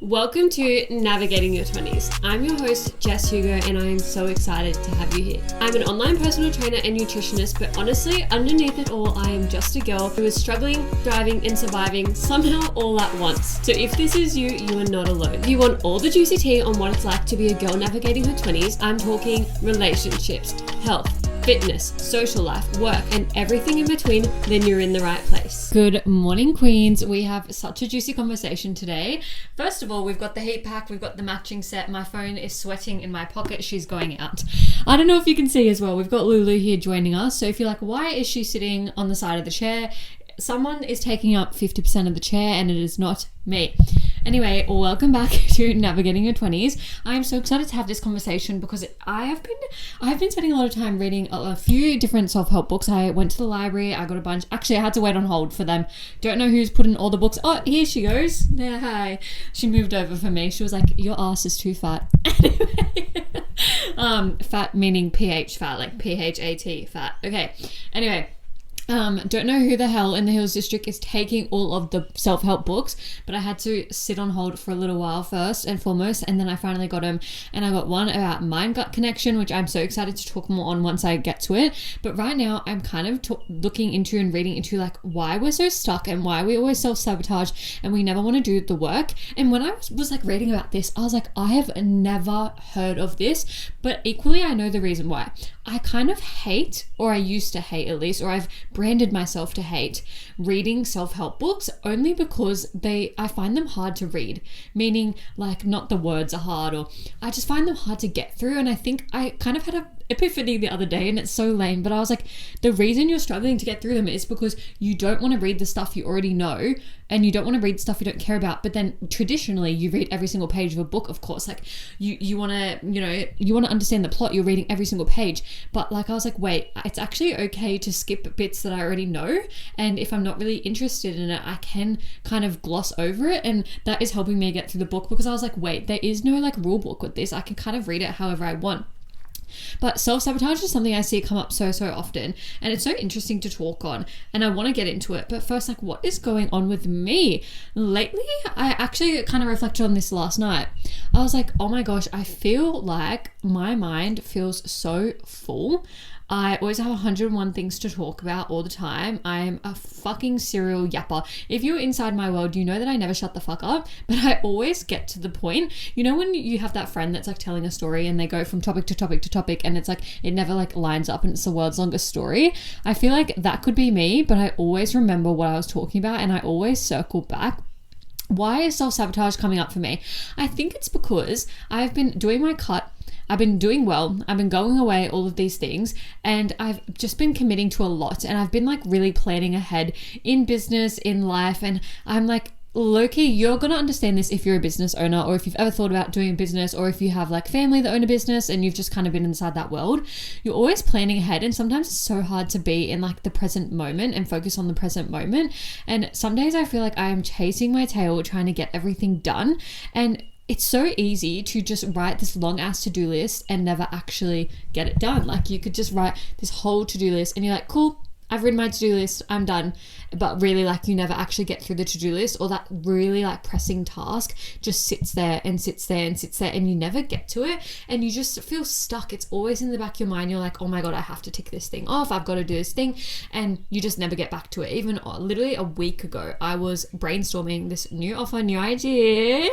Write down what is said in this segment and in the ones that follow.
Welcome to Navigating Your 20s. I'm your host, Jess Hugo, and I am so excited to have you here. I'm an online personal trainer and nutritionist, but honestly, underneath it all, I am just a girl who is struggling, thriving, and surviving somehow all at once. So if this is you, you are not alone. If you want all the juicy tea on what it's like to be a girl navigating her 20s, I'm talking relationships, health, fitness, social life, work, and everything in between, then you're in the right place. Good morning, queens. We have such a juicy conversation today. First of all, we've got the heat pack, we've got the matching set. My phone is sweating in my pocket. She's going out. I don't know if you can see as well. We've got Lulu here joining us. So if you're like, why is she sitting on the side of the chair? Someone is taking up 50% of the chair and it is not me. Anyway, welcome back to Navigating Your 20s. I'm so excited to have this conversation because I've been spending a lot of time reading a few different self-help books. I went to the library, I got a bunch. Actually, I had to wait on hold for them. Don't know who's put in all the books. Oh, here she goes. There, hi. She moved over for me. She was like, your ass is too fat. Anyway, fat meaning PH fat, like PHAT fat. Okay. Anyway. Don't know who the hell in the Hills District is taking all of the self-help books, but I had to sit on hold for a little while first and foremost, and then I finally got them, and I got one about mind-gut connection, which I'm so excited to talk more on once I get to it. But right now, I'm kind of looking into and reading into like why we're so stuck and why we always self-sabotage and we never want to do the work. And when I was like reading about this, I was like, I have never heard of this, but equally I know the reason why. I kind of hate, or I used to hate at least, or I've branded myself to hate reading self-help books only because I find them hard to read, meaning like not the words are hard, or I just find them hard to get through. And I think I kind of had a epiphany the other day, and it's so lame, but I was like, the reason you're struggling to get through them is because you don't want to read the stuff you already know, and you don't want to read stuff you don't care about. But then traditionally you read every single page of a book, of course, like you want to, you want to understand the plot, you're reading every single page. But like I was like, wait, it's actually okay to skip bits that I already know, and if I'm not really interested in it, I can kind of gloss over it, and that is helping me get through the book, because I was like, wait, there is no like rule book with this. I can kind of read it however I want. But self-sabotage is something I see come up so often, and it's so interesting to talk on, and I want to get into it. But first, like, what is going on with me lately? I actually kind of reflected on this last night. I was like, oh my gosh, I feel like my mind feels so full. I always have 101 things to talk about all the time. I'm a fucking serial yapper. If you're inside my world, you know that I never shut the fuck up, but I always get to the point. You know when you have that friend that's like telling a story and they go from topic to topic to topic, and it's like it never like lines up and it's the world's longest story? I feel like that could be me, but I always remember what I was talking about and I always circle back. Why is self-sabotage coming up for me? I think it's because I've been doing my cut. I've been doing well. I've been going away, all of these things, and I've just been committing to a lot, and I've been like really planning ahead in business, in life, and I'm like, low-key, you're going to understand this if you're a business owner, or if you've ever thought about doing a business, or if you have like family that own a business and you've just kind of been inside that world. You're always planning ahead, and sometimes it's so hard to be in like the present moment and focus on the present moment. And some days I feel like I am chasing my tail trying to get everything done, and it's so easy to just write this long ass to-do list and never actually get it done. Like you could just write this whole to-do list and you're like, cool, I've written my to-do list, I'm done. But really like you never actually get through the to-do list, or that really like pressing task just sits there and sits there and sits there and you never get to it, and you just feel stuck. It's always in the back of your mind. You're like, oh my God, I have to tick this thing off. I've got to do this thing. And you just never get back to it. Even literally a week ago, I was brainstorming this new offer, new idea.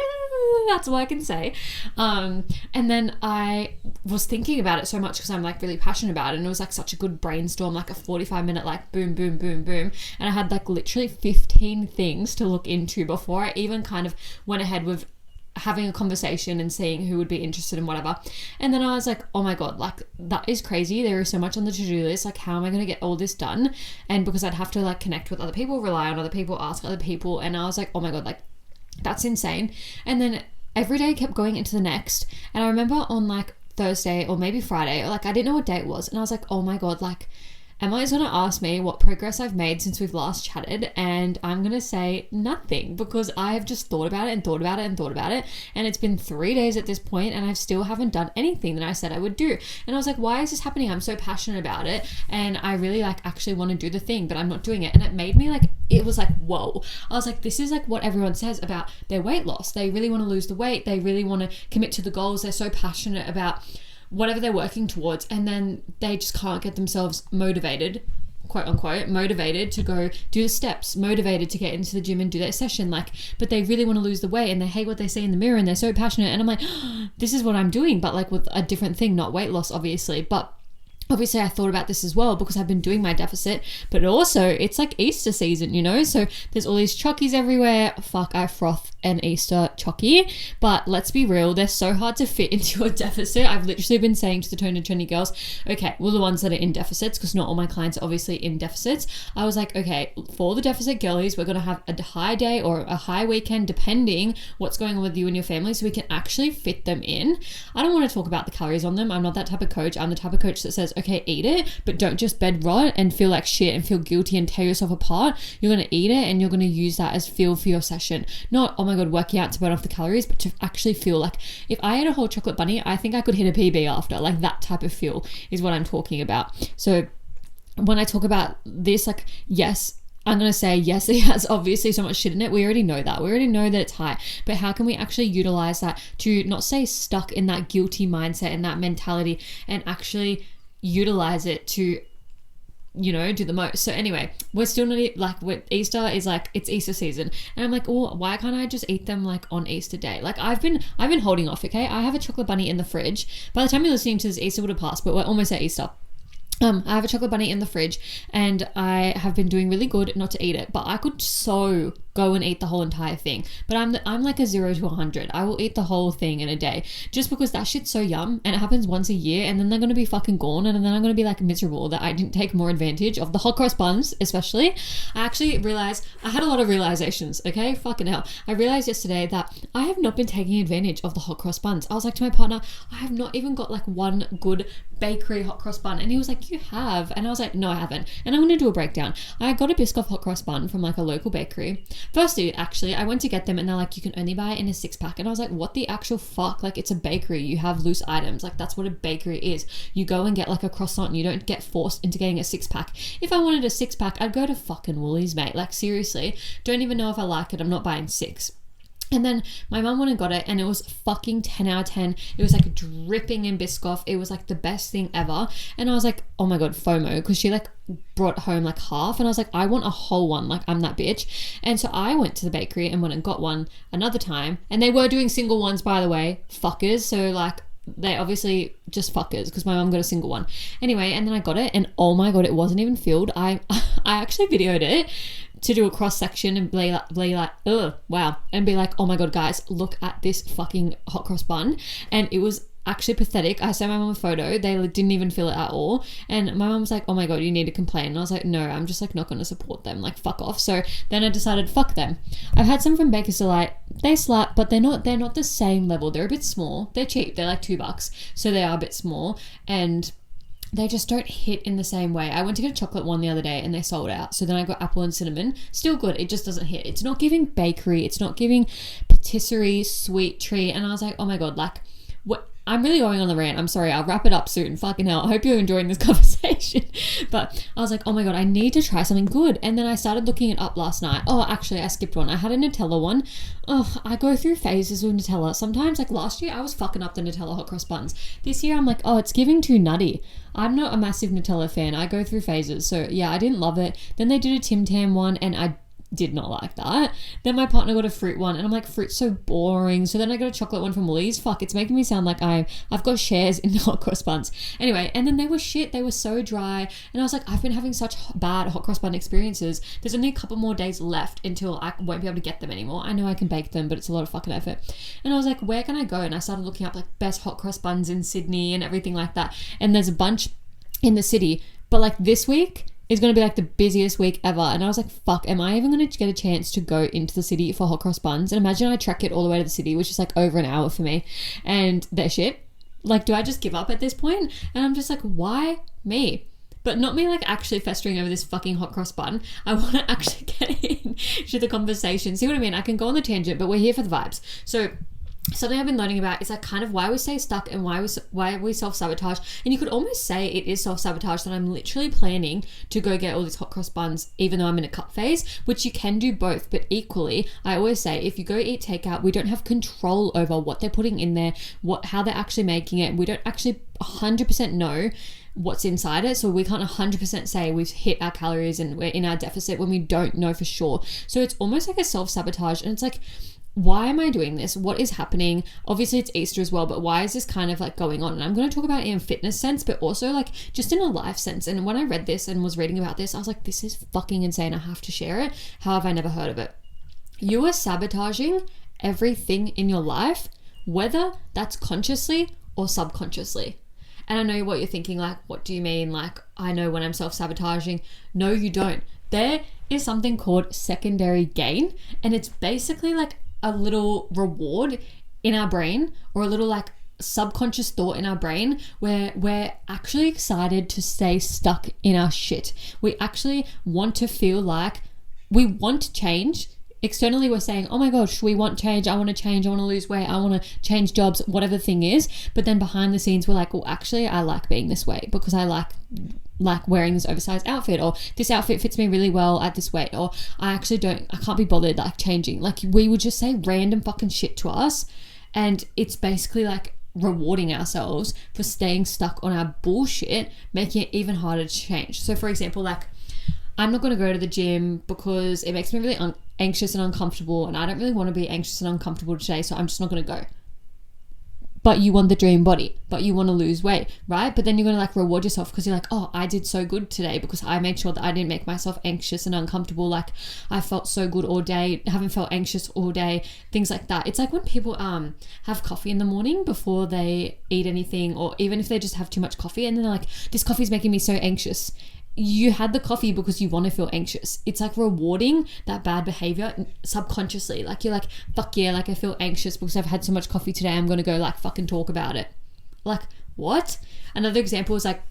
That's all I can say. And then I was thinking about it so much because I'm like really passionate about it, and it was like such a good brainstorm, like a 45-minute like boom, boom, boom, boom. And I had like literally 15 things to look into before I even kind of went ahead with having a conversation and seeing who would be interested in whatever. And then I was like, oh my God, like that is crazy. There is so much on the to-do list. Like, how am I going to get all this done? And because I'd have to like connect with other people, rely on other people, ask other people. And I was like, oh my God, like that's insane. And then every day kept going into the next. And I remember on like Thursday or maybe Friday, or like I didn't know what day it was. And I was like, oh my God, like Emily's going to ask me what progress I've made since we've last chatted, and I'm going to say nothing, because I have just thought about it and thought about it and thought about it, and it's been 3 days at this point and I still haven't done anything that I said I would do. And I was like, why is this happening? I'm so passionate about it and I really like actually want to do the thing, but I'm not doing it. And it made me like, it was like, whoa. I was like, this is like what everyone says about their weight loss. They really want to lose the weight. They really want to commit to the goals. They're so passionate about whatever they're working towards, and then they just can't get themselves motivated, quote unquote, motivated to go do the steps, motivated to get into the gym and do that session, like, but they really want to lose the weight and they hate what they see in the mirror and they're so passionate. And I'm like, this is what I'm doing, but like with a different thing, not weight loss, obviously. But obviously I thought about this as well because I've been doing my deficit, but also it's like Easter season, you know, so there's all these chockies everywhere. Fuck, I froth an Easter chocky, but let's be real, they're so hard to fit into a deficit. I've literally been saying to the Tone and Trendy girls, okay, well, the ones that are in deficits, because not all my clients are obviously in deficits, I was like, okay, for the deficit girlies, we're going to have a high day or a high weekend depending what's going on with you and your family, so we can actually fit them in. I don't want to talk about the calories on them. I'm not that type of coach. I'm the type of coach that says, okay, eat it, but don't just bed rot and feel like shit and feel guilty and tear yourself apart. You're going to eat it and you're going to use that as fuel for your session. Not, oh my God, working out to burn off the calories, but to actually feel like, if I ate a whole chocolate bunny, I think I could hit a PB after. Like, that type of fuel is what I'm talking about. So when I talk about this, like, yes, I'm going to say, yes, it has obviously so much shit in it. We already know that. We already know that it's high. But how can we actually utilize that to not stay stuck in that guilty mindset and that mentality, and actually utilize it to, you know, do the most? So anyway, we're still not, like, Easter is like, it's Easter season, and I'm like, oh, why can't I just eat them like on Easter day? Like, I've been holding off. Okay, I have a chocolate bunny in the fridge. By the time you're listening to this, Easter would have passed, but we're almost at Easter. I have a chocolate bunny in the fridge and I have been doing really good not to eat it, but I could so go and eat the whole entire thing. But I'm like a 0 to 100. I will eat the whole thing in a day, just because that shit's so yum, and it happens once a year, and then they're going to be fucking gone, and then I'm going to be like miserable that I didn't take more advantage of the hot cross buns. Especially, I actually realized, I had a lot of realizations, okay, fucking hell. I realized yesterday that I have not been taking advantage of the hot cross buns. I was like to my partner, I have not even got like one good bakery hot cross bun, and he was like, you have? And I was like, no, I haven't. And I'm going to do a breakdown. I got a Biscoff hot cross bun from like a local bakery. Firstly, actually, I went to get them and they're like, you can only buy it in a 6-pack. And I was like, what the actual fuck? Like, it's a bakery. You have loose items. Like, that's what a bakery is. You go and get like a croissant and you don't get forced into getting a 6-pack. If I wanted a 6-pack, I'd go to fucking Woolies, mate. Like, seriously, don't even know if I like it. I'm not buying 6. And then my mum went and got it, and it was fucking 10 out of 10. It was like dripping in Biscoff. It was like the best thing ever. And I was like, oh my God, FOMO, because she like brought home like half, and I was like, I want a whole one. Like, I'm that bitch. And so I went to the bakery and went and got one another time. And they were doing single ones, by the way, fuckers. So like, they obviously just fuckers, because my mum got a single one. Anyway, and then I got it, and oh my God, it wasn't even filled. I actually videoed it to do a cross section and be like, oh wow, and be like, oh my God, guys, look at this fucking hot cross bun. And it was actually pathetic. I sent my mum a photo. They didn't even fill it at all. And my mum was like, oh my God, you need to complain. And I was like, no, I'm just like not going to support them. Like, fuck off. So then I decided, fuck them. I've had some from Baker's Delight. They slap, but they're not the same level. They're a bit small. They're cheap. They're like $2. So they are a bit small, and they just don't hit in the same way. I went to get a chocolate one the other day and they sold out. So then I got apple and cinnamon. Still good. It just doesn't hit. It's not giving bakery. It's not giving patisserie, sweet treat. And I was like, oh my God, like, what? I'm really going on the rant. I'm sorry. I'll wrap it up soon. Fucking hell. I hope you're enjoying this conversation. But I was like, oh my God, I need to try something good. And then I started looking it up last night. Oh, actually, I skipped one. I had a Nutella one. Oh, I go through phases with Nutella. Sometimes, like last year, I was fucking up the Nutella hot cross buns. This year, I'm like, oh, it's giving too nutty. I'm not a massive Nutella fan. I go through phases. So yeah, I didn't love it. Then they did a Tim Tam one, and I did not like that. Then my partner got a fruit one, and I'm like, fruit's so boring. So then I got a chocolate one from Woolies. Fuck, it's making me sound like I've got shares in the hot cross buns. Anyway, and then they were shit. They were so dry, and I was like, I've been having such bad hot cross bun experiences. There's only a couple more days left until I won't be able to get them anymore. I know I can bake them, but it's a lot of fucking effort. And I was like, where can I go? And I started looking up like best hot cross buns in Sydney and everything like that. And there's a bunch in the city, but like this week is going to be like the busiest week ever. And I was like, fuck, am I even going to get a chance to go into the city for hot cross buns? And imagine I trek it all the way to the city, which is like over an hour for me, and they're shit. Like, do I just give up at this point? And I'm just like, why me? but not me like actually festering over this fucking hot cross bun. I want to actually get into the conversation. See what I mean? I can go on the tangent, but we're here for the vibes. So something I've been learning about is like kind of why we stay stuck and why we self-sabotage. And you could almost say it is self-sabotage that I'm literally planning to go get all these hot cross buns even though I'm in a cut phase, which you can do both. But equally, I always say if you go eat takeout, we don't have control over what they're putting in there, how they're actually making it. We don't actually 100% know what's inside it, so we can't 100% say we've hit our calories and we're in our deficit when we don't know for sure. So it's almost like a self-sabotage, and it's like, why am I doing this? What is happening? Obviously it's Easter as well, but why is this kind of like going on? And I'm going to talk about it in a fitness sense, but also like just in a life sense. And when I read this and was reading about this, I was like, this is fucking insane. I have to share it. How have I never heard of it? You are sabotaging everything in your life, whether that's consciously or subconsciously. And I know what you're thinking, like, what do you mean? Like, I know when I'm self-sabotaging. No, you don't. There is something called secondary gain, and it's basically like a little reward in our brain, or a little like subconscious thought in our brain where we're actually excited to stay stuck in our shit. We actually want to feel like we want change. Externally, we're saying, oh my gosh, we want change. I want to change. I want to lose weight. I want to change jobs, whatever the thing is. But then behind the scenes, we're like, well, actually, I like being this way because I like wearing this oversized outfit, or this outfit fits me really well at this weight, or I can't be bothered like changing. Like we would just say random fucking shit to us, and it's basically like rewarding ourselves for staying stuck on our bullshit, making it even harder to change. So for example, like, I'm not going to go to the gym because it makes me really anxious and uncomfortable, and I don't really want to be anxious and uncomfortable today, so I'm just not going to go. But you want the dream body, but you want to lose weight, right? But then you're going to like reward yourself because you're like, oh, I did so good today because I made sure that I didn't make myself anxious and uncomfortable. Like I felt so good all day, haven't felt anxious all day, things like that. It's like when people have coffee in the morning before they eat anything, or even if they just have too much coffee and then they're like, this coffee's making me so anxious. You had the coffee because you want to feel anxious. It's like rewarding that bad behavior subconsciously. Like you're like, fuck yeah, like I feel anxious because I've had so much coffee today. I'm going to go like fucking talk about it. Like what? Another example is like,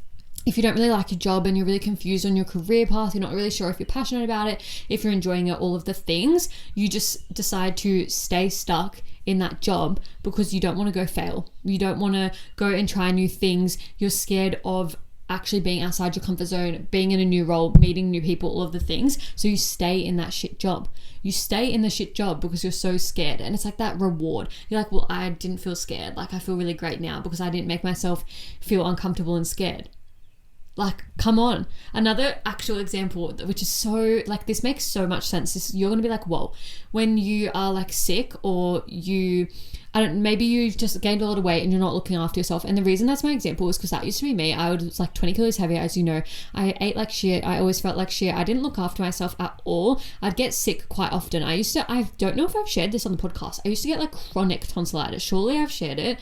if you don't really like your job and you're really confused on your career path, you're not really sure if you're passionate about it, if you're enjoying it, all of the things, you just decide to stay stuck in that job because you don't want to go fail. You don't want to go and try new things. You're scared of actually being outside your comfort zone, being in a new role, meeting new people, all of the things. So you stay in that shit job. You stay in the shit job because you're so scared. And it's like that reward. You're like, well, I didn't feel scared. Like I feel really great now because I didn't make myself feel uncomfortable and scared. Like, come on. Another actual example, which is so, like, this makes so much sense. You're going to be like, whoa, when you are like sick, or maybe you've just gained a lot of weight and you're not looking after yourself. And the reason that's my example is because that used to be me. I was like 20 kilos heavier, as you know. I ate like shit. I always felt like shit. I didn't look after myself at all. I'd get sick quite often. I don't know if I've shared this on the podcast. I used to get like chronic tonsillitis. Surely I've shared it.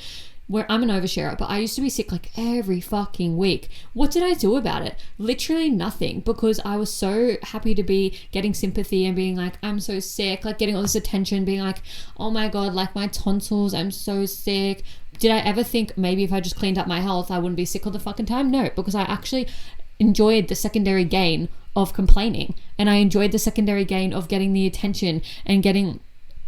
Where I'm an oversharer, but I used to be sick like every fucking week. What did I do about it? Literally nothing, because I was so happy to be getting sympathy and being like, I'm so sick, like getting all this attention, being like, oh my God, like my tonsils, I'm so sick. Did I ever think maybe if I just cleaned up my health, I wouldn't be sick all the fucking time? No, because I actually enjoyed the secondary gain of complaining, and I enjoyed the secondary gain of getting the attention and getting,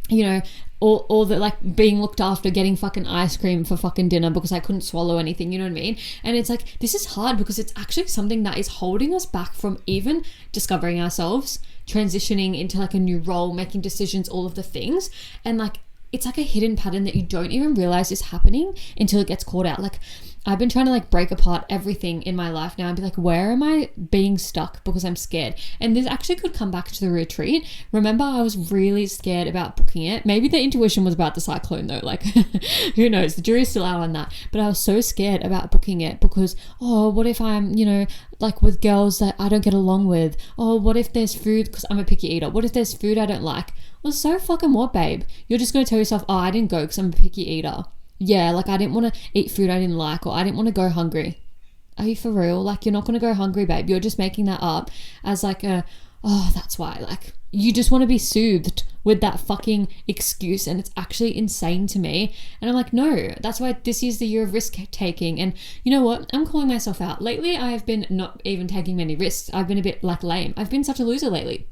you know, all the like being looked after, getting fucking ice cream for fucking dinner because I couldn't swallow anything, you know what I mean? And it's like, this is hard because it's actually something that is holding us back from even discovering ourselves, transitioning into like a new role, making decisions, all of the things. And like, it's like a hidden pattern that you don't even realize is happening until it gets caught out. Like, I've been trying to like break apart everything in my life now and be like, where am I being stuck because I'm scared? And this actually could come back to the retreat. Remember, I was really scared about booking it. Maybe the intuition was about the cyclone though. Like, who knows? The jury's still out on that. But I was so scared about booking it because, oh, what if I'm, you know, like with girls that I don't get along with? Oh, what if there's food, because I'm a picky eater. What if there's food I don't like? Well, so fucking what, babe? You're just going to tell yourself, oh, I didn't go because I'm a picky eater. Yeah, like I didn't want to eat food I didn't like, or I didn't want to go hungry. Are you for real? Like, you're not going to go hungry, babe. You're just making that up as like oh, that's why. Like, you just want to be soothed with that fucking excuse, and it's actually insane to me. And I'm like, no, that's why this is the year of risk taking. And you know what? I'm calling myself out. Lately, I have been not even taking many risks. I've been a bit like lame. I've been such a loser lately.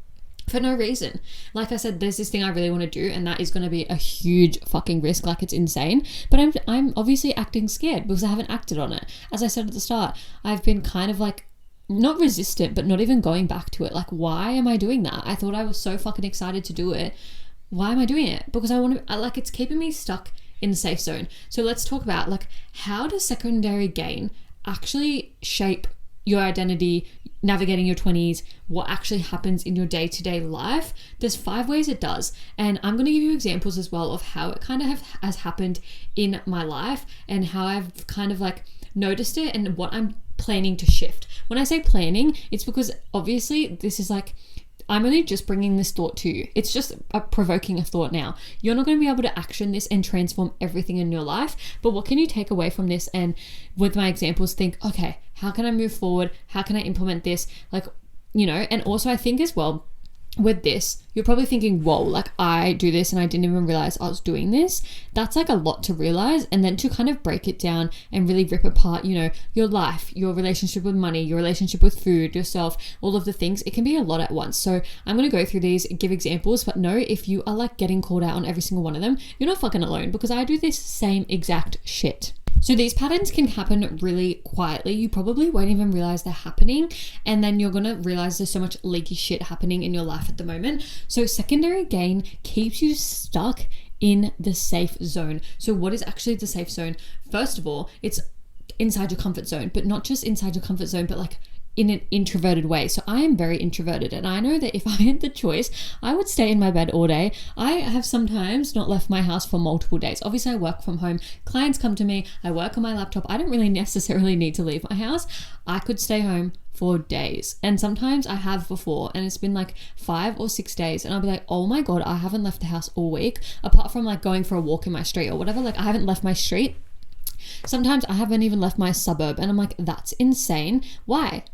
For no reason. Like I said, there's this thing I really want to do, and that is going to be a huge fucking risk. Like, it's insane. But I'm obviously acting scared because I haven't acted on it. As I said at the start, I've been kind of like, not resistant, but not even going back to it. Like, why am I doing that? I thought I was so fucking excited to do it. Why am I doing it? Because I want to, like, it's keeping me stuck in the safe zone. So let's talk about, like, how does secondary gain actually shape your identity, navigating your 20s, what actually happens in your day-to-day life. There's 5 ways it does, and I'm going to give you examples as well of how it kind of has happened in my life and how I've kind of like noticed it and what I'm planning to shift. When I say planning, it's because obviously this is like, I'm only just bringing this thought to you. It's just provoking a thought now. You're not going to be able to action this and transform everything in your life, but what can you take away from this? And with my examples, think, okay, how can I move forward? How can I implement this? Like, you know, and also I think as well, with this, you're probably thinking, whoa, like I do this and I didn't even realize I was doing this. That's like a lot to realize. And then to kind of break it down and really rip apart, you know, your life, your relationship with money, your relationship with food, yourself, all of the things, it can be a lot at once. So I'm going to go through these, give examples, but know if you are like getting called out on every single one of them, you're not fucking alone, because I do this same exact shit. So these patterns can happen really quietly. You probably won't even realize they're happening. And then you're going to realize there's so much leaky shit happening in your life at the moment. So secondary gain keeps you stuck in the safe zone. So what is actually the safe zone? First of all, it's inside your comfort zone, but not just inside your comfort zone, but like in an introverted way. So I am very introverted, and I know that if I had the choice, I would stay in my bed all day. I have sometimes not left my house for multiple days. Obviously I work from home, clients come to me, I work on my laptop. I don't really necessarily need to leave my house. I could stay home for days, and sometimes I have before, and it's been like 5 or 6 days, and I'll be like, oh my god, I haven't left the house all week, apart from like going for a walk in my street or whatever. Like I haven't left my street. Sometimes I haven't even left my suburb, and I'm like, that's insane. Why?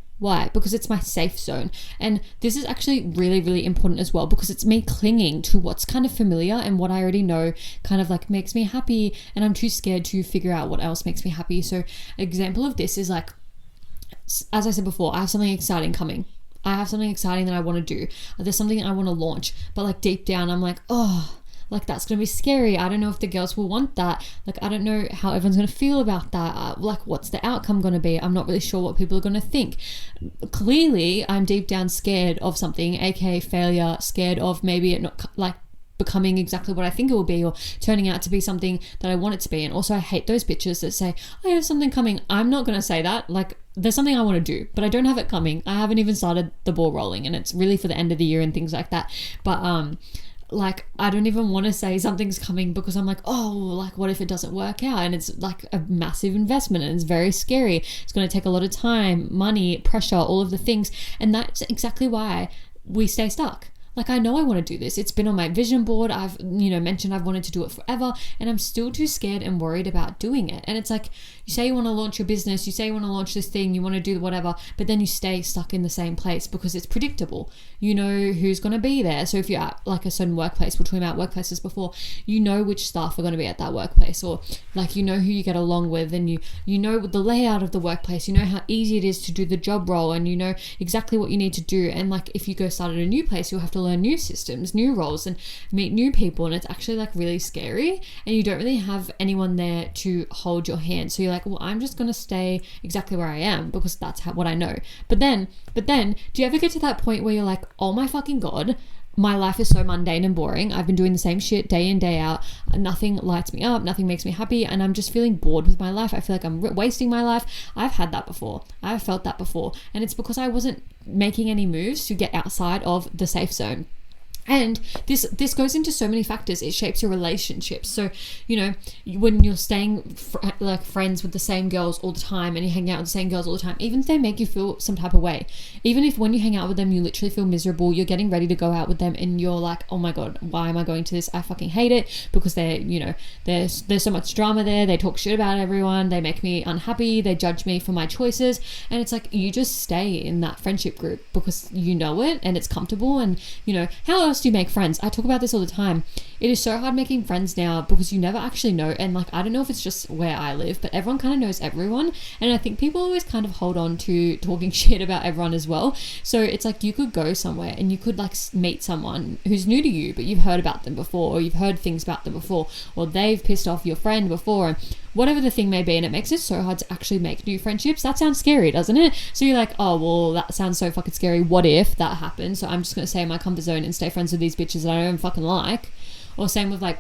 Because it's my safe zone. And this is actually really, really important as well, because it's me clinging to what's kind of familiar and what I already know kind of like makes me happy, and I'm too scared to figure out what else makes me happy. So an example of this is like, as I said before, I have something exciting coming. I have something exciting that I want to do. There's something I want to launch, but like deep down I'm like, oh, like that's going to be scary. I don't know if the girls will want that. Like, I don't know how everyone's going to feel about that. Like, what's the outcome going to be? I'm not really sure what people are going to think. Clearly, I'm deep down scared of something, aka failure, scared of maybe it not like becoming exactly what I think it will be, or turning out to be something that I want it to be. And also I hate those bitches that say, I have something coming. I'm not going to say that. Like, there's something I want to do, but I don't have it coming. I haven't even started the ball rolling, and it's really for the end of the year and things like that. But like, I don't even want to say something's coming, because I'm like, oh, like what if it doesn't work out? And it's like a massive investment, and it's very scary. It's going to take a lot of time, money, pressure, all of the things. And that's exactly why we stay stuck. Like, I know I want to do this. It's been on my vision board. I've, mentioned I've wanted to do it forever, and I'm still too scared and worried about doing it. And it's like, you say you want to launch your business, you say you want to launch this thing, you want to do whatever, but then you stay stuck in the same place because it's predictable. You know who's going to be there. So if you're at like a certain workplace, we're talking about workplaces before, you know which staff are going to be at that workplace, or like, you know who you get along with, and you know the layout of the workplace, you know how easy it is to do the job role, and you know exactly what you need to do. And like, if you go start at a new place, you'll have to learn new systems, new roles, and meet new people, and it's actually like really scary, and you don't really have anyone there to hold your hand. So you're like, well, I'm just gonna stay exactly where I am because that's what I know. But then do you ever get to that point where you're like, oh my fucking god, my life is so mundane and boring. I've been doing the same shit day in, day out. Nothing lights me up. Nothing makes me happy. And I'm just feeling bored with my life. I feel like I'm wasting my life. I've had that before. I've felt that before. And it's because I wasn't making any moves to get outside of the safe zone. And this goes into so many factors. It shapes your relationships. So, you know, when you're staying like friends with the same girls all the time, and you hang out with the same girls all the time, even if they make you feel some type of way, even if when you hang out with them you literally feel miserable, you're getting ready to go out with them and you're like, oh my god, why am I going to this? I fucking hate it, because they're, you know, there's so much drama there. They talk shit about everyone. They make me unhappy. They judge me for my choices. And it's like, you just stay in that friendship group because you know it and it's comfortable. And, you know, how else do you make friends? I talk about this all the time. It is so hard making friends now because you never actually know. And like, I don't know if it's just where I live, but everyone kind of knows everyone. And I think people always kind of hold on to talking shit about everyone as well. So it's like, you could go somewhere and you could like meet someone who's new to you, but you've heard about them before, or you've heard things about them before, or they've pissed off your friend before, whatever the thing may be. And it makes it so hard to actually make new friendships. That sounds scary, doesn't it? So you're like, oh, well, that sounds so fucking scary. What if that happens? So I'm just going to stay in my comfort zone and stay friends with these bitches that I don't even fucking like. Or same with like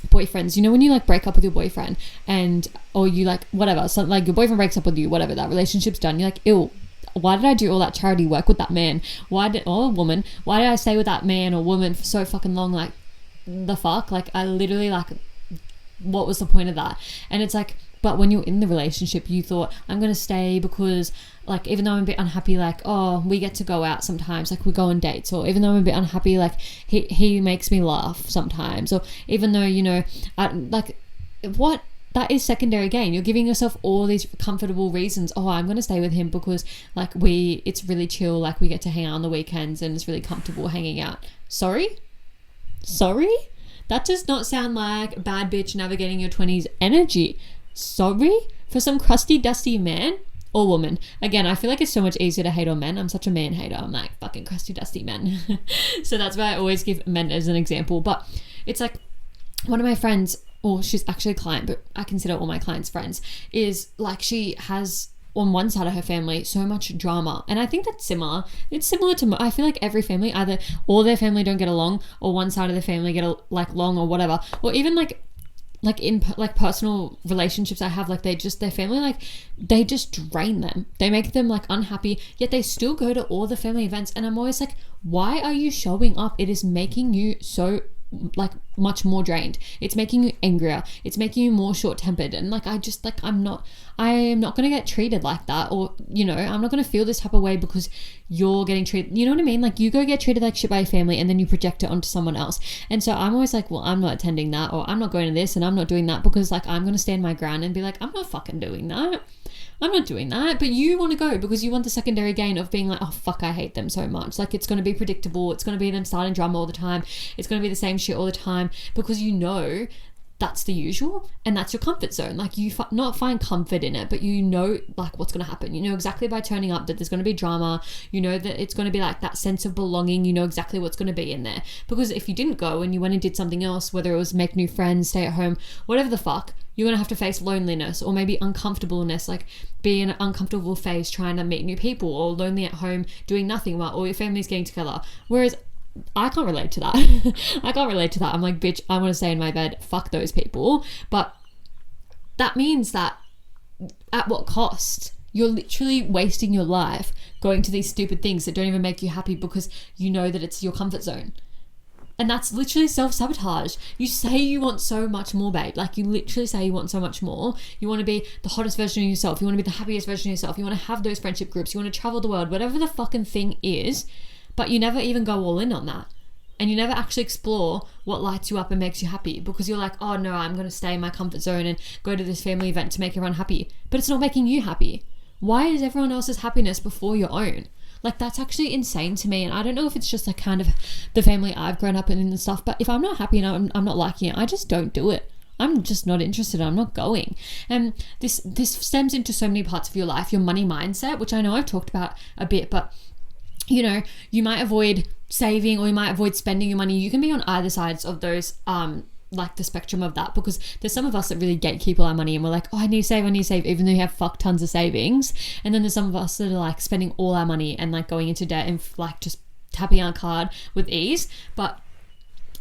boyfriends. You know, when you like break up with your boyfriend and, or you like whatever, so like your boyfriend breaks up with you, whatever, that relationship's done. You're like, ew, why did I do all that charity work with that man? Or woman, why did I stay with that man or woman for so fucking long? Like, the fuck? Like, I literally like, what was the point of that? And it's like, but when you're in the relationship, you thought, I'm going to stay because, like, even though I'm a bit unhappy, like, oh, we get to go out sometimes, like, we go on dates. Or even though I'm a bit unhappy, like, he makes me laugh sometimes. Or even though, you know, what? That is secondary gain. You're giving yourself all these comfortable reasons. Oh, I'm going to stay with him because, like, it's really chill. Like, we get to hang out on the weekends and it's really comfortable hanging out. Sorry? That does not sound like bad bitch navigating your 20s energy. Sorry? For some crusty, dusty man or woman. Again, I feel like it's so much easier to hate on men. I'm such a man hater. I'm like, fucking crusty, dusty men. So that's why I always give men as an example. But it's like, one of my friends, or she's actually a client, but I consider all my clients friends, is like, she has on one side of her family so much drama. And I think that's similar. It's similar to, I feel like every family, either all their family don't get along, or one side of the family get along, or whatever. Or even like in like personal relationships I have, like, their family, like, they just drain them. They make them like unhappy, yet they still go to all the family events. And I'm always like, why are you showing up? It is making you so like much more drained. It's making you angrier. It's making you more short-tempered. And like, I am not going to get treated like that. Or, you know, I'm not going to feel this type of way because you're getting treated, you know what I mean? Like, you go get treated like shit by your family and then you project it onto someone else. And so I'm always like, well, I'm not attending that, or I'm not going to this, and I'm not doing that, because like, I'm going to stand my ground and be like, I'm not fucking doing that. I'm not doing that. But you want to go because you want the secondary gain of being like, oh fuck, I hate them so much. Like, it's going to be predictable. It's going to be them starting drama all the time. It's going to be the same shit all the time, because you know that's the usual and that's your comfort zone. Like, you not find comfort in it, but you know like what's going to happen. You know exactly by turning up that there's going to be drama. You know that it's going to be like that sense of belonging. You know exactly what's going to be in there. Because if you didn't go and you went and did something else, whether it was make new friends, stay at home, whatever the fuck, you're going to have to face loneliness, or maybe uncomfortableness, like be in an uncomfortable phase trying to meet new people, or lonely at home doing nothing while all your family's getting together. Whereas I can't relate to that. I can't relate to that. I'm like, bitch, I want to stay in my bed. Fuck those people. But that means that at what cost? You're literally wasting your life going to these stupid things that don't even make you happy because you know that it's your comfort zone. And that's literally self-sabotage. You say you want so much more, babe. Like, you literally say you want so much more. You want to be the hottest version of yourself. You want to be the happiest version of yourself. You want to have those friendship groups. You want to travel the world, whatever the fucking thing is. But you never even go all in on that. And you never actually explore what lights you up and makes you happy, because you're like, oh no, I'm going to stay in my comfort zone and go to this family event to make everyone happy. But it's not making you happy. Why is everyone else's happiness before your own? Like, that's actually insane to me. And I don't know if it's just like kind of the family I've grown up in and stuff, but if I'm not happy and I'm not liking it, I just don't do it. I'm just not interested. I'm not going. And this stems into so many parts of your life. Your money mindset, which I know I've talked about a bit, but you know, you might avoid saving or you might avoid spending your money. You can be on either sides of those, like the spectrum of that, because there's some of us that really gatekeep all our money and we're like, oh, I need to save, even though you have fuck tons of savings. And then there's some of us that are like spending all our money and like going into debt and like just tapping our card with ease. But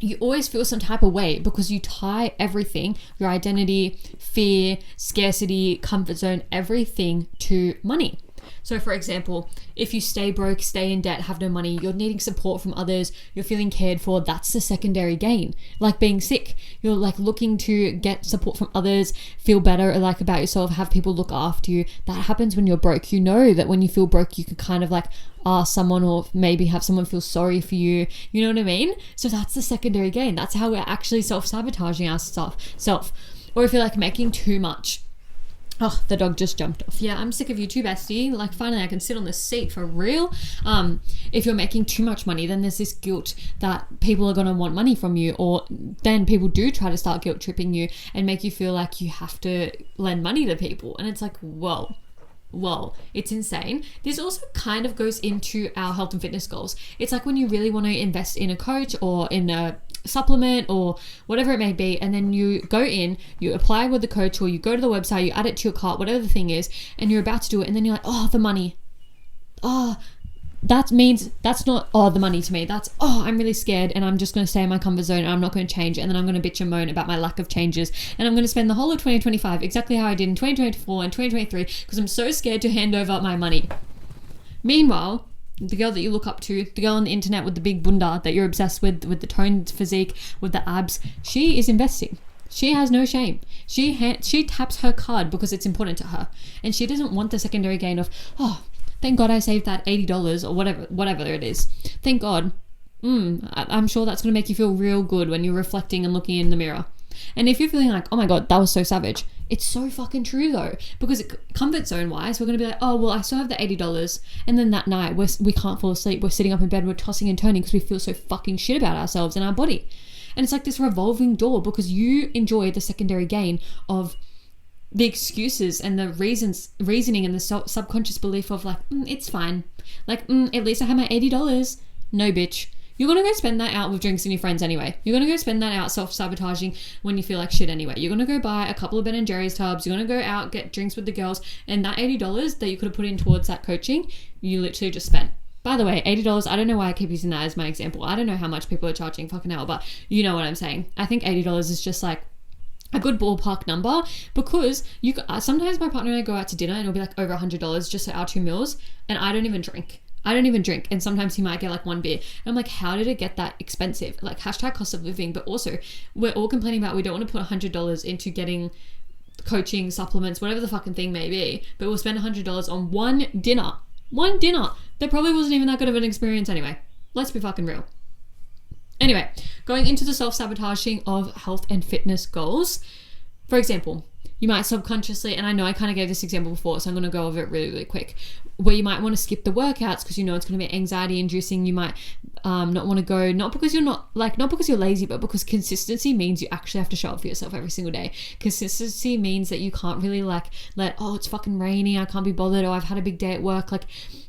you always feel some type of way because you tie everything, your identity, fear, scarcity, comfort zone, everything to money. So for example, if you stay broke, stay in debt, have no money, you're needing support from others, you're feeling cared for, that's the secondary gain. Like being sick, you're like looking to get support from others, feel better like about yourself, have people look after you. That happens when you're broke. You know that when you feel broke, you can kind of like ask someone or maybe have someone feel sorry for you. You know what I mean? So that's the secondary gain. That's how we're actually self-sabotaging ourself. Or if you're like making too much. Oh, the dog just jumped off. Yeah, I'm sick of you too, bestie. Like, finally, I can sit on this seat for real. If you're making too much money, then there's this guilt that people are going to want money from you, or then people do try to start guilt tripping you and make you feel like you have to lend money to people. And it's like, whoa, it's insane. This also kind of goes into our health and fitness goals. It's like when you really want to invest in a coach or in a supplement or whatever it may be, and then you go in, you apply with the coach, or you go to the website, you add it to your cart, whatever the thing is, and you're about to do it, and then you're like, oh, the money. Oh, that means that's not, oh, the money to me. That's, oh, I'm really scared and I'm just going to stay in my comfort zone and I'm not going to change. And then I'm going to bitch and moan about my lack of changes. And I'm going to spend the whole of 2025 exactly how I did in 2024 and 2023 because I'm so scared to hand over my money. Meanwhile, the girl that you look up to, the girl on the internet with the big bunda that you're obsessed with the toned physique, with the abs, she is investing. She has no shame. She taps her card because it's important to her. And she doesn't want the secondary gain of, oh, thank God I saved that $80 or whatever it is. Thank God. I'm sure that's going to make you feel real good when you're reflecting and looking in the mirror. And if you're feeling like, oh my God, that was so savage, it's so fucking true though. Because comfort zone wise, we're going to be like, oh, well, I still have the $80. And then that night we can't fall asleep. We're sitting up in bed, we're tossing and turning because we feel so fucking shit about ourselves and our body. And it's like this revolving door because you enjoy the secondary gain of the excuses and the reasoning and the subconscious belief of like, it's fine. Like, at least I have my $80. No, bitch. You're going to go spend that out with drinks and your friends anyway. You're going to go spend that out self-sabotaging when you feel like shit anyway. You're going to go buy a couple of Ben & Jerry's tubs. You're going to go out, get drinks with the girls. And that $80 that you could have put in towards that coaching, you literally just spent. By the way, $80, I don't know why I keep using that as my example. I don't know how much people are charging fucking hell, but you know what I'm saying. I think $80 is just like a good ballpark number because sometimes my partner and I go out to dinner and it'll be like over $100 just for our 2 meals, and I don't even drink. And sometimes he might get like 1 beer. And I'm like, how did it get that expensive? Like hashtag cost of living. But also we're all complaining about we don't want to put $100 into getting coaching, supplements, whatever the fucking thing may be. But we'll spend $100 on one dinner. That probably wasn't even that good of an experience anyway. Let's be fucking real. Anyway, going into the self-sabotaging of health and fitness goals. For example, you might subconsciously, and I know I kind of gave this example before, so I'm going to go over it really, really quick, where you might want to skip the workouts because you know it's going to be anxiety inducing. You might not want to go, not because you're lazy, but because consistency means you actually have to show up for yourself every single day. Consistency means that you can't really it's fucking raining, I can't be bothered, or I've had a big day at work. Like,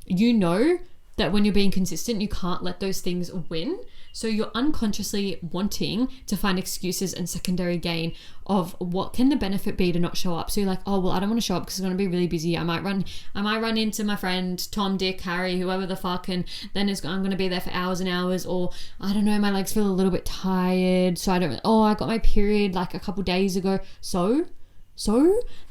you know that when you're being consistent, you can't let those things win. So you're unconsciously wanting to find excuses and secondary gain of what can the benefit be to not show up. So you're like, oh, well, I don't want to show up because it's going to be really busy. I might run into my friend, Tom, Dick, Harry, whoever the fuck, and then I'm going to be there for hours and hours. Or I don't know, my legs feel a little bit tired. So I got my period like a couple days ago. So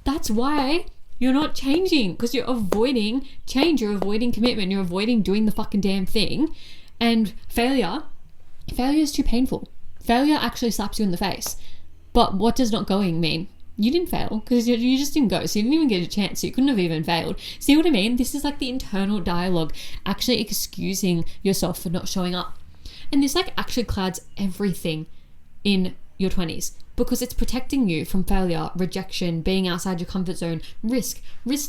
that's why you're not changing, because you're avoiding change. You're avoiding commitment. You're avoiding doing the fucking damn thing. And failure is too painful. Failure actually slaps you in the face. But what does not going mean? You didn't fail because you just didn't go. So you didn't even get a chance. So you couldn't have even failed. See what I mean? This is like the internal dialogue actually excusing yourself for not showing up. And this like actually clouds everything in your 20s because it's protecting you from failure, rejection, being outside your comfort zone, risk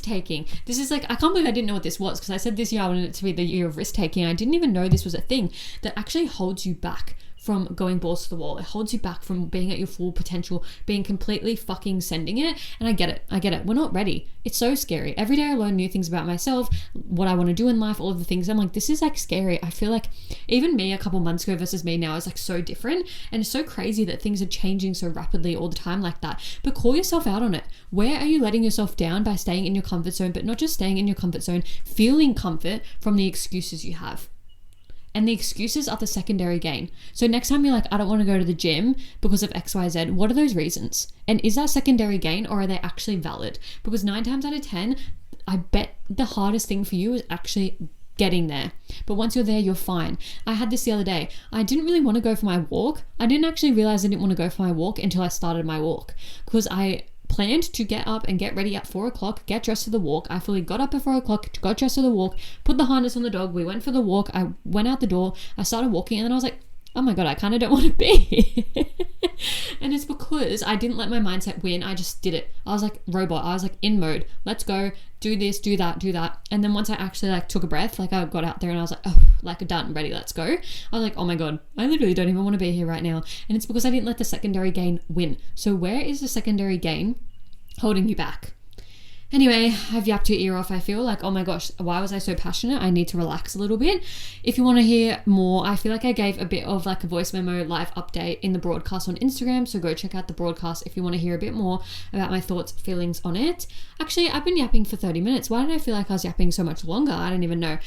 taking. This is like, I can't believe I didn't know what this was because I said this year I wanted it to be the year of risk taking. I didn't even know this was a thing that actually holds you back from going balls to the wall. It holds you back from being at your full potential, being completely fucking sending it. And I get it. We're not ready. It's so scary. Every day I learn new things about myself, what I want to do in life, all of the things. I'm like, this is like scary. I feel like even me a couple months ago versus me now is like so different. And it's so crazy that things are changing so rapidly all the time like that. But call yourself out on it. Where are you letting yourself down by staying in your comfort zone, but not just staying in your comfort zone, feeling comfort from the excuses you have? And the excuses are the secondary gain. So next time you're like, I don't want to go to the gym because of XYZ, what are those reasons? And is that secondary gain or are they actually valid? Because 9 times out of 10, I bet the hardest thing for you is actually getting there. But once you're there, you're fine. I had this the other day. I didn't really want to go for my walk. I didn't actually realize I didn't want to go for my walk until I started my walk, because I planned to get up and get ready at 4 o'clock, get dressed for the walk. I fully got up at 4 o'clock, got dressed for the walk, put the harness on the dog. We went for the walk. I went out the door. I started walking, and then I was like, oh my God, I kind of don't want to be here. And it's because I didn't let my mindset win. I just did it. I was like robot. I was like in mode. Let's go, do this, do that, do that. And then once I actually like took a breath, like I got out there and I was like, oh, like done, ready, let's go. I was like, oh my God, I literally don't even want to be here right now. And it's because I didn't let the secondary gain win. So where is the secondary gain holding you back? Anyway, I've yapped your ear off. I feel like, oh my gosh, why was I so passionate? I need to relax a little bit. If you want to hear more, I feel like I gave a bit of like a voice memo live update in the broadcast on Instagram. So go check out the broadcast if you want to hear a bit more about my thoughts, feelings on it. Actually, I've been yapping for 30 minutes. Why did I feel like I was yapping so much longer? I don't even know.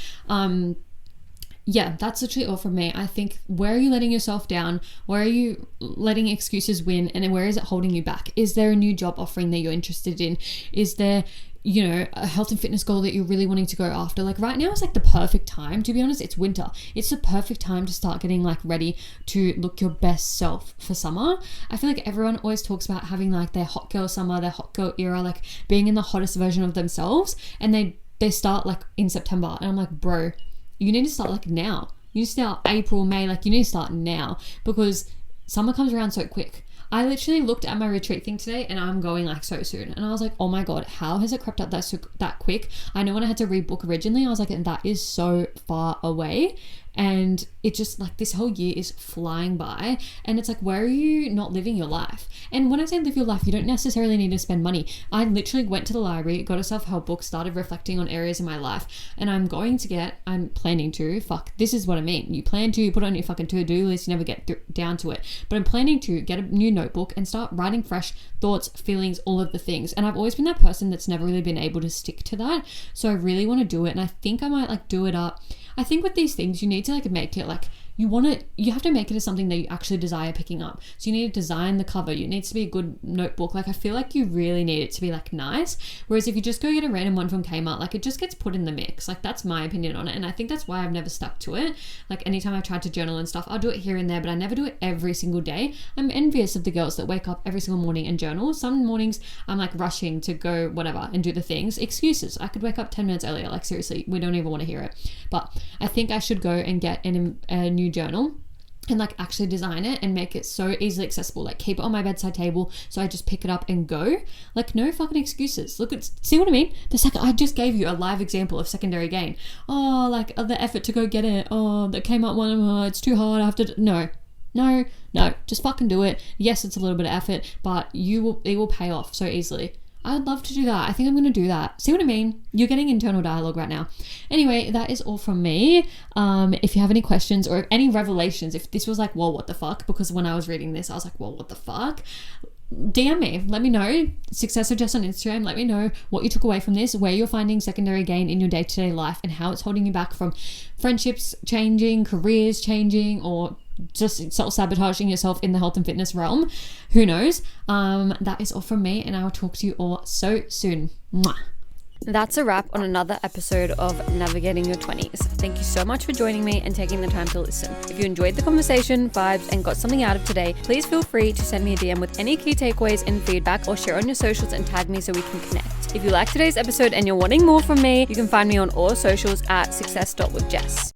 Yeah, that's literally all from me. I think, where are you letting yourself down? Where are you letting excuses win? And then where is it holding you back? Is there a new job offering that you're interested in? Is there, you know, a health and fitness goal that you're really wanting to go after? Like right now is like the perfect time. To be honest, it's winter. It's the perfect time to start getting like ready to look your best self for summer. I feel like everyone always talks about having like their hot girl summer, their hot girl era, like being in the hottest version of themselves. And they start like in September. And I'm like, bro, you need to start like now. You need to start April, May, like you need to start now, because summer comes around so quick. I literally looked at my retreat thing today and I'm going like so soon. And I was like, oh my God, how has it crept up that quick? I know when I had to rebook originally, I was like, that is so far away. And it just like this whole year is flying by, and it's like, where are you not living your life? And when I say live your life, you don't necessarily need to spend money. I literally went to the library, got a self-help book, started reflecting on areas in my life, and I'm planning to, this is what I mean. You plan to, you put it on your fucking to-do list, you never get down to it. But I'm planning to get a new notebook and start writing fresh thoughts, feelings, all of the things. And I've always been that person that's never really been able to stick to that. So I really want to do it, and I think I might like do it up. I think with these things, you need to like make it like, you have to make it as something that you actually desire picking up. So you need to design the cover. It needs to be a good notebook. Like I feel like you really need it to be like nice. Whereas if you just go get a random one from Kmart, like it just gets put in the mix. Like that's my opinion on it. And I think that's why I've never stuck to it. Like anytime I've tried to journal and stuff, I'll do it here and there, but I never do it every single day. I'm envious of the girls that wake up every single morning and journal. Some mornings I'm like rushing to go whatever and do the things. Excuses. I could wake up 10 minutes earlier. Like seriously, we don't even want to hear it. But I think I should go and get a new journal and like actually design it and make it so easily accessible. Like keep it on my bedside table so I just pick it up and go. Like no fucking excuses. See what I mean? I just gave you a live example of secondary gain. Oh, like the effort to go get it. Oh, that came up one. It's too hard. I have to. No, just fucking do it. Yes, it's a little bit of effort, but it will pay off so easily. I would love to do that. I think I'm going to do that. See what I mean? You're getting internal dialogue right now. Anyway, that is all from me. If you have any questions or any revelations, if this was like, well, what the fuck? Because when I was reading this, I was like, well, what the fuck? DM me. Let me know. Success or Jess on Instagram. Let me know what you took away from this, where you're finding secondary gain in your day-to-day life, and how it's holding you back from friendships changing, careers changing, or just self-sabotaging yourself in the health and fitness realm. Who knows? That is all from me, and I will talk to you all so soon. Mwah. That's a wrap on another episode of Navigating Your 20s. Thank you so much for joining me and taking the time to listen. If you enjoyed the conversation, vibes, and got something out of today, please feel free to send me a DM with any key takeaways and feedback, or share on your socials and tag me so we can connect. If you liked today's episode and you're wanting more from me, you can find me on all socials at success.withjess.